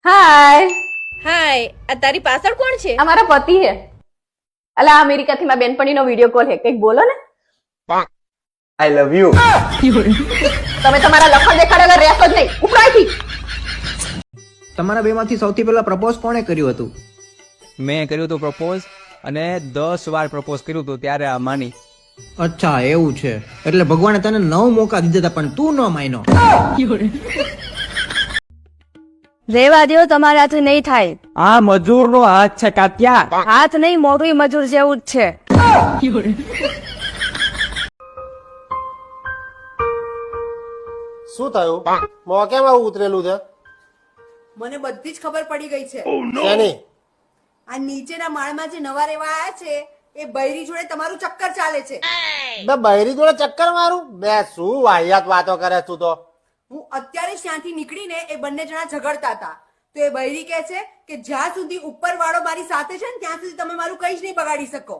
હાય. હાય, આ તારી પાછળ કોણ છે? આ મારા પતિ હે. અલા અમેરિકાથી મારા બેનપણીનો વિડિયો કોલ હે, કંઈક બોલો ને. આઈ લવ યુ. તમે તમારા લખણ દેખાડે વગર રહેશો જ નહીં. ઉપડો અહીંથી. તમારા બેમાંથી સૌથી પહેલા પ્રપોઝ કોણે કર્યું હતું? મેં કર્યું હતું પ્રપોઝ અને 10 વાર પ્રપોઝ કર્યું હતું ત્યારે આ માની. અચ્છા એવું છે, એટલે ભગવાને તને 9 મોકા દીધા હતા પણ તું ન માન્યો. રેવા દ્યો, તમારા હાથ નહીં થાય. આ મજૂરનો હાથ છે કાત્યા. હાથ નહીં, મોટું મજૂર જેવું જ છે. શું થયું? મોં કેમ આવું ઉતરેલું છે? મને બધી જ ખબર પડી ગઈ છે. શેની? આ નીચેના માળમાં જે નવા રેવા આયા છે એ બૈરી જોડે તમારું ચક્કર ચાલે છે. બે બૈરી જોડે ચક્કર મારું? બે શું વાહિયાત વાતો કરે તું તો. હું અત્યારે જ ત્યાંથી નીકળીને એ બંને જણા ઝઘડતા હતા તો એ બૈરી કહે છે કે જ્યાં સુધી ઉપર વાળો મારી સાથે છે ને ત્યાં સુધી તમે મારું કઈ જ નહીં બગાડી શકો.